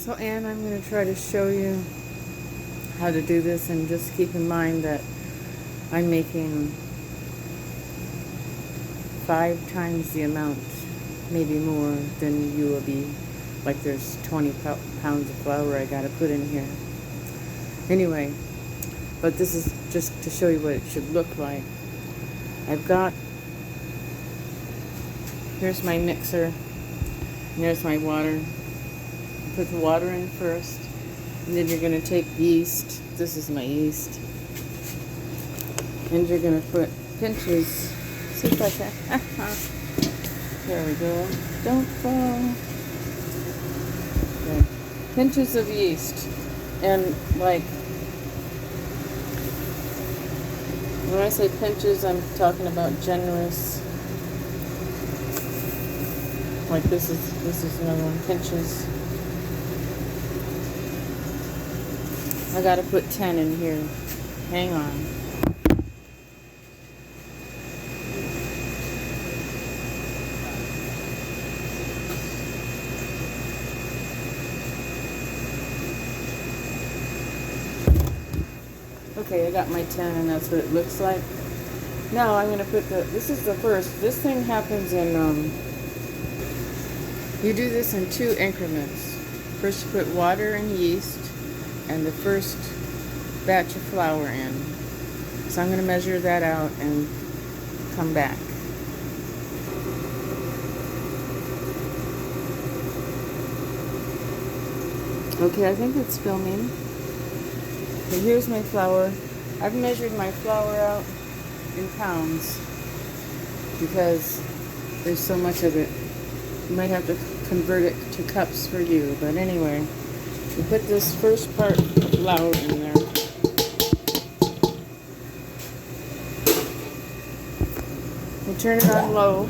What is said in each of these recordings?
So Anne, I'm going to try to show you how to do this, and just keep in mind that I'm making 5 times the amount, maybe more, than you will be. Like there's 20 pounds of flour I got to put in here. Anyway, but this is just to show you what it should look like. Here's my mixer, and there's my water. Put the water in first, and then you're going to take yeast. This is my yeast. And you're going to put pinches. See if I can. There we go. Don't fall. Okay. Pinches of yeast. And like, when I say pinches, I'm talking about generous. Like this is another one. Pinches. I gotta put 10 in here. Hang on. Okay, I got my 10, and that's what it looks like. Now I'm gonna put this is the first. This thing happens in, you do this in 2 increments. First you put water and yeast, and the first batch of flour in. So I'm going to measure that out and come back. Okay, I think it's filming. So here's my flour. I've measured my flour out in pounds because there's so much of it. You might have to convert it to cups for you, but anyway. You put this first part of flour in there. You turn it on low.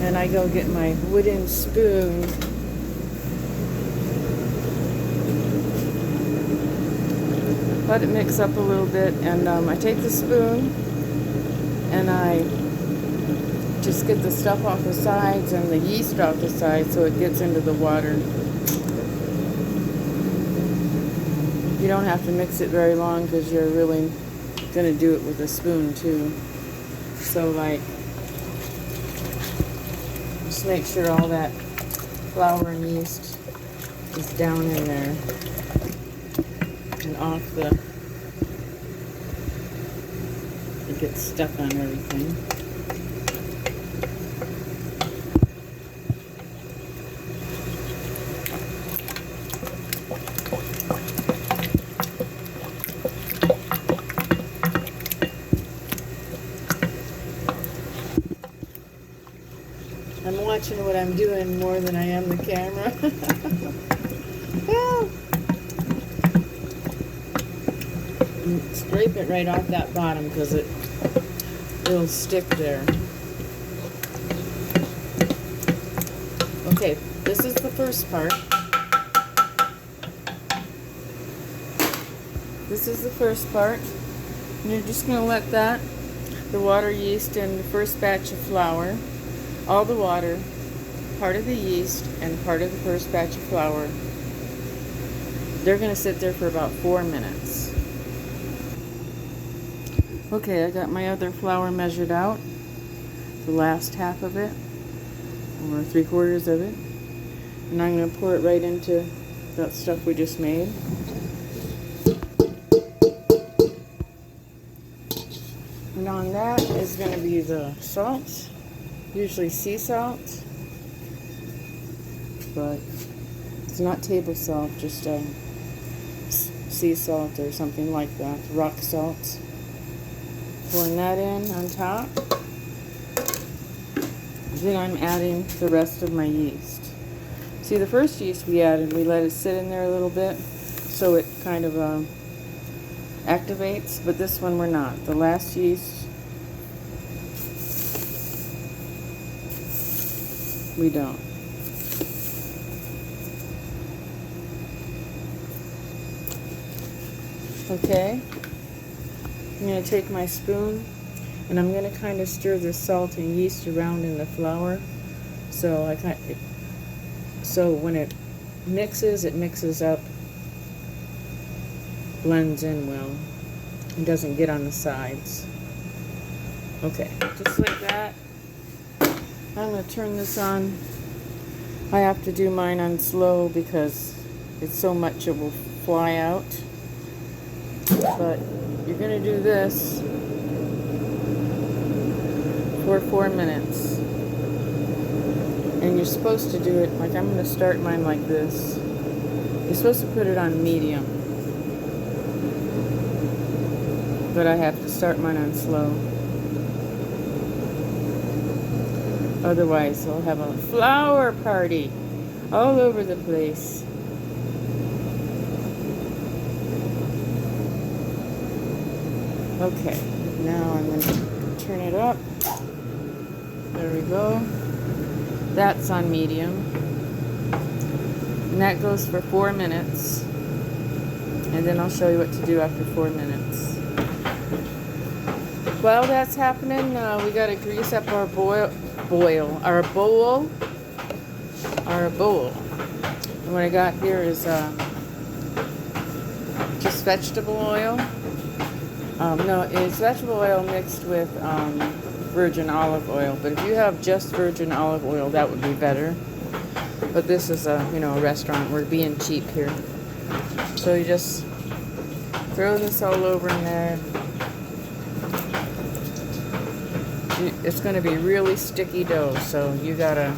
And I go get my wooden spoon. Let it mix up a little bit, and I take the spoon and I just get the stuff off the sides and the yeast off the sides so it gets into the water. You don't have to mix it very long because you're really going to do it with a spoon too. So like, just make sure all that flour and yeast is down in there and off it gets stuck on everything. I'm watching what I'm doing more than I am the camera. Scrape it right off that bottom because it'll stick there. Okay, this is the first part. This is the first part. And you're just going to let the water, yeast, and the first batch of flour, all the water, part of the yeast, and part of the first batch of flour, they're going to sit there for about 4 minutes. Okay, I got my other flour measured out, the last half of it, or 3/4 of it, and I'm going to pour it right into that stuff we just made. And on that is going to be the salt, usually sea salt, but it's not table salt, just sea salt or something like that, rock salt. Pouring that in on top. Then I'm adding the rest of my yeast. See, the first yeast we added, we let it sit in there a little bit so it kind of activates, but this one we're not. The last yeast, we don't. Okay, I'm going to take my spoon And I'm going to kind of stir the salt and yeast around in the flour. So so when it mixes up, blends in well, and doesn't get on the sides. Okay, just like that. I'm going to turn this on. I have to do mine on slow because it's so much it will fly out. But you're going to do this for 4 minutes. And you're supposed to do it, like I'm going to start mine like this. You're supposed to put it on medium. But I have to start mine on slow. Otherwise, I'll have a flower party all over the place. Okay, now I'm going to turn it up. There we go. That's on medium. And that goes for 4 minutes. And then I'll show you what to do after 4 minutes. While that's happening, we got to grease up our bowl. And what I got here is just vegetable oil. No, it's vegetable oil mixed with virgin olive oil. But if you have just virgin olive oil, that would be better. But this is a restaurant. We're being cheap here. So you just throw this all over in there. It's going to be really sticky dough, so you gotta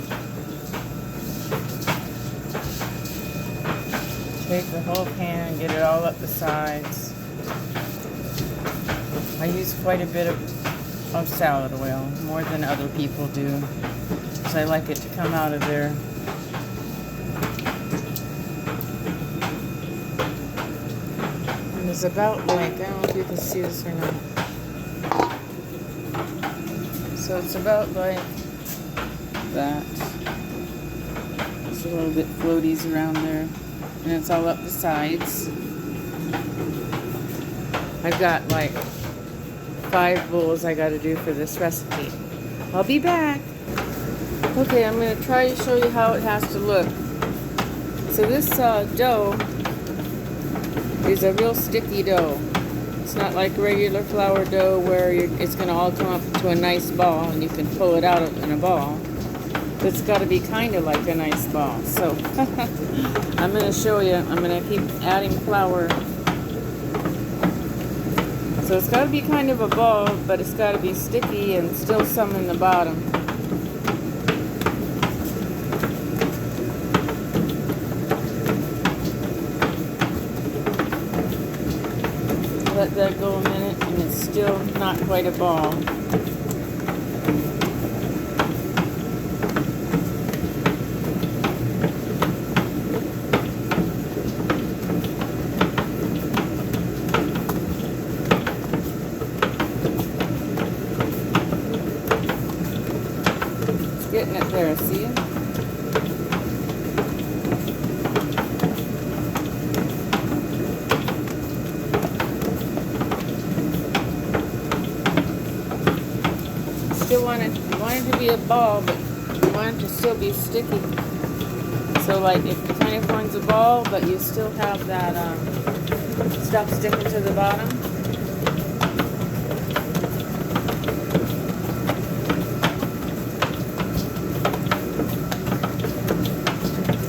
take the whole pan, get it all up the sides. I use quite a bit of salad oil, more than other people do, because I like it to come out of there. And it's about like, I don't know if you can see this or not. So it's about like that. It's a little bit floaties around there. And it's all up the sides. I've got like 5 bowls I gotta do for this recipe. I'll be back. Okay, I'm gonna try to show you how it has to look. So this dough is a real sticky dough. It's not like regular flour dough where it's going to all come up to a nice ball and you can pull it out in a ball. It's got to be kind of like a nice ball. So I'm going to show you. I'm going to keep adding flour. So it's got to be kind of a ball, but it's got to be sticky and still some in the bottom. Let that go a minute, and it's still not quite a ball. It's getting it there, see? You want it to be a ball, but you want it to still be sticky. So like it kind of forms a ball, but you still have that stuff sticking to the bottom.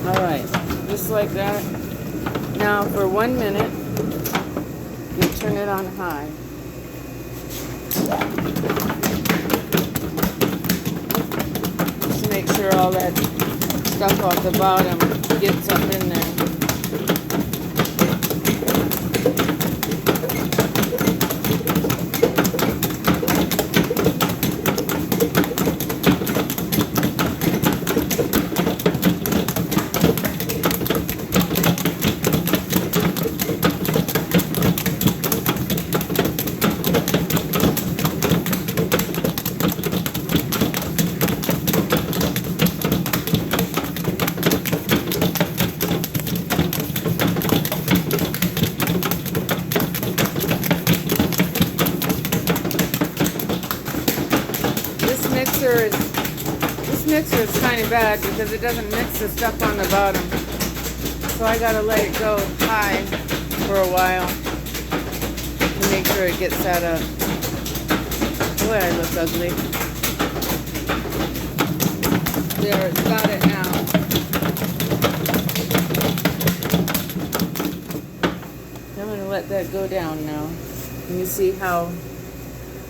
Alright, just like that. Now for 1 minute, you turn it on high. Make sure all that stuff off the bottom gets up in there. This mixer is kind of bad because it doesn't mix the stuff on the bottom. So I gotta let it go high for a while to make sure it gets that up. Boy, I look ugly. There, it's got it now. I'm gonna let that go down now. And you see how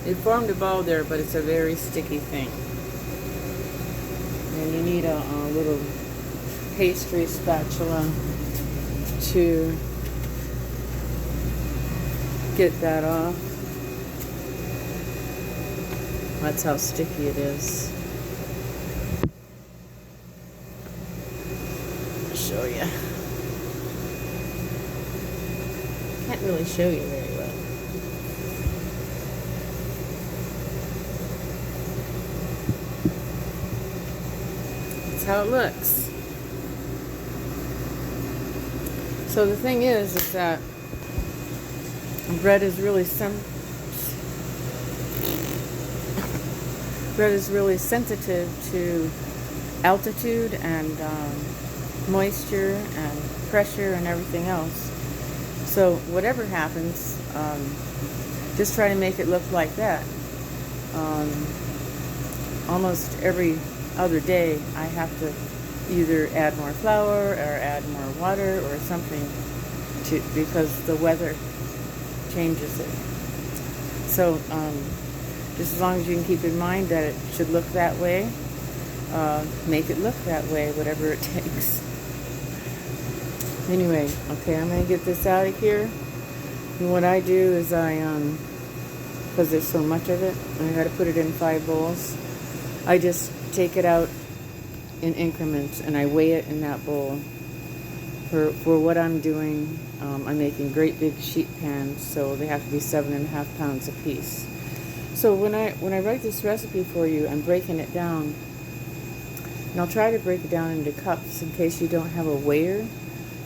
it formed a ball there, but it's a very sticky thing. And you need a little pastry spatula to get that off. That's how sticky it is. I'll show you. Can't really show you very well. That's how it looks. So the thing is that bread is really sensitive to altitude and moisture and pressure and everything else. So whatever happens, just try to make it look like that. Almost every other day I have to either add more flour or add more water or something because the weather changes it. So just as long as you can keep in mind that it should look that way, make it look that way, whatever it takes. Anyway, okay, I'm going to get this out of here. And what I do is because there's so much of it, I got to put it in 5 bowls. I just take it out in increments and I weigh it in that bowl. For what I'm doing, I'm making great big sheet pans, so they have to be 7.5 pounds a piece. So when I write this recipe for you, I'm breaking it down. And I'll try to break it down into cups in case you don't have a weigher.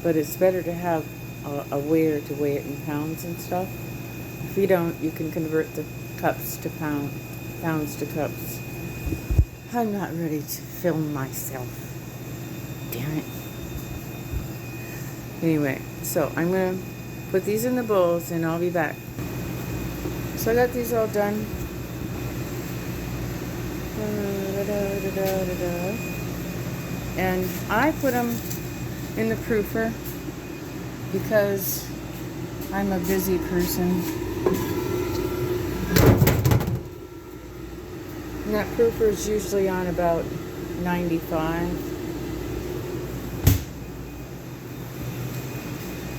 But it's better to have a weigher to weigh it in pounds and stuff. If you don't, you can convert the cups to pounds to cups. I'm not ready to film myself. Damn it. Anyway, so I'm going to put these in the bowls and I'll be back. So I got these all done. And I put them in the proofer because I'm a busy person. And that proofer is usually on about 95.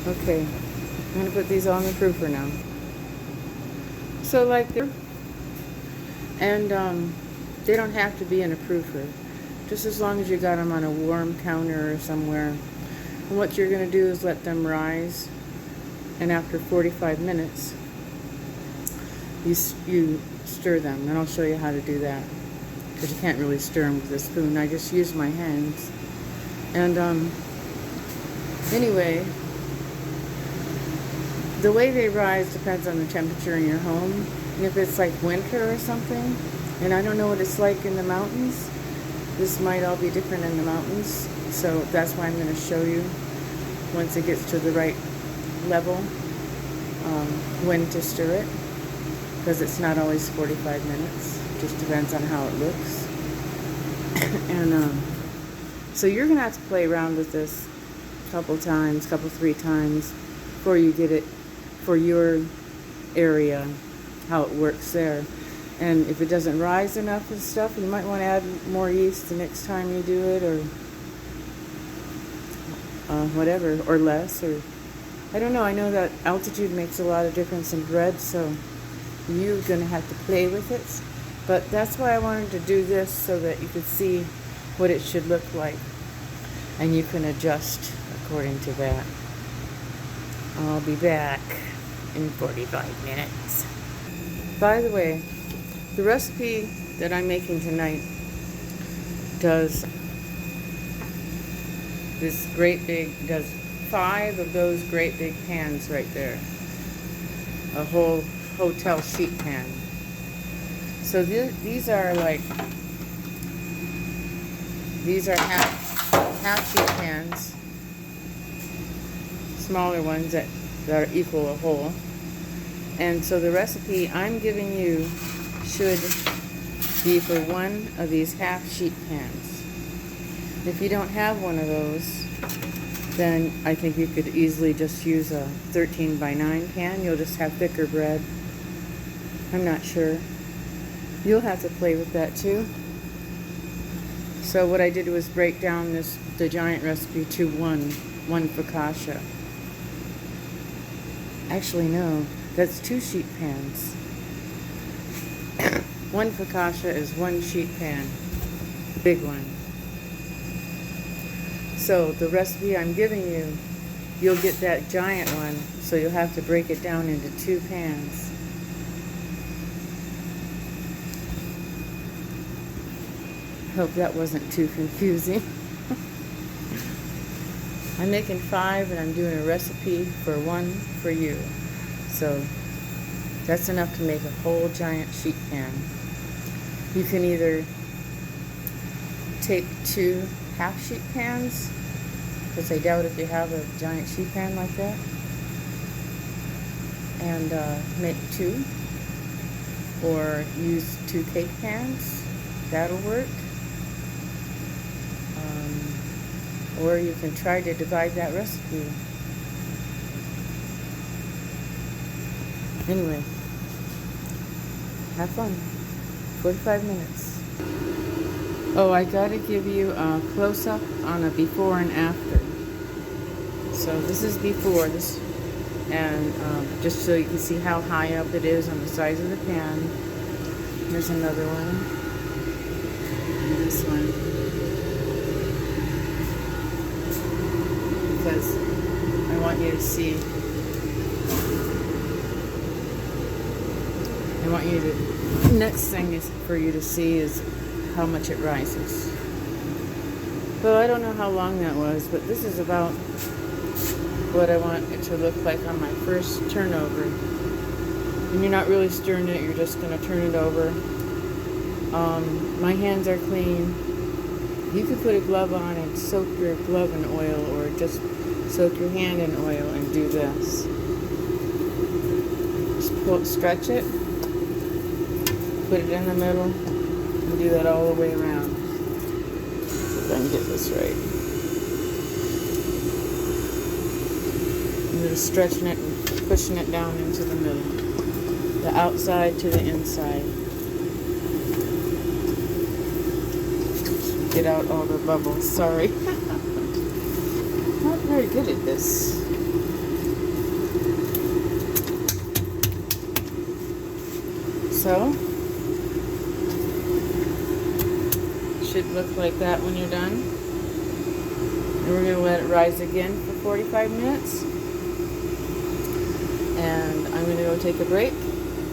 Okay, I'm going to put these on the proofer now. So like and they don't have to be in a proofer. Just as long as you got them on a warm counter or somewhere. And what you're going to do is let them rise. And after 45 minutes, you stir them. And I'll show you how to do that. Because you can't really stir them with a spoon. I just use my hands. And anyway, the way they rise depends on the temperature in your home. And if it's like winter or something, and I don't know what it's like in the mountains, this might all be different in the mountains, so that's why I'm going to show you once it gets to the right level when to stir it, because it's not always 45 minutes. It just depends on how it looks. And so you're going to have to play around with this a couple, 3 times before you get it for your area, how it works there. And if it doesn't rise enough and stuff, you might want to add more yeast the next time you do it, or whatever, or less, or I don't know. I know that altitude makes a lot of difference in bread, so you're going to have to play with it. But that's why I wanted to do this, so that you could see what it should look like, and you can adjust according to that. I'll be back in 45 minutes. By the way, the recipe that I'm making tonight does 5 of those great big pans right there. A whole hotel sheet pan. So these are like These are half sheet pans, smaller ones that are equal a whole. And so the recipe I'm giving you should be for one of these half sheet pans. If you don't have one of those, then I think you could easily just use a 13 by 9 pan. You'll just have thicker bread. I'm not sure. You'll have to play with that too. So what I did was break down the giant recipe to one focaccia. Actually, no, that's 2 sheet pans. One focaccia is 1 sheet pan, big one. So the recipe I'm giving you, you'll get that giant one, so you'll have to break it down into 2 pans. Hope that wasn't too confusing. I'm making 5 and I'm doing a recipe for 1 for you. So that's enough to make a whole giant sheet pan. You can either take 2 half sheet pans, because I doubt if you have a giant sheet pan like that, and make 2, or use 2 cake pans. That'll work. Or you can try to divide that recipe. Anyway, have fun. 45 minutes. Oh, I gotta give you a close-up on a before and after. So this is before, and just so you can see how high up it is on the sides of the pan. Here's another one. This one. Because I want you to see. Next thing is for you to see is how much it rises. Well, I don't know how long that was, but this is about what I want it to look like on my first turnover. And you're not really stirring it, you're just going to turn it over. My hands are clean. You could put a glove on and soak your glove in oil, or just soak your hand in oil and do this. Just stretch it, put it in the middle, and do that all the way around. See if I can get this right. I'm just stretching it and pushing it down into the middle, the outside to the inside. Get out all the bubbles, sorry. Not very good at this. So, should look like that when you're done. And we're going to let it rise again for 45 minutes. And I'm going to go take a break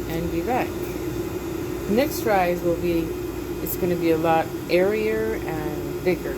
and be back. Next rise will be, it's going to be a lot airier and bigger.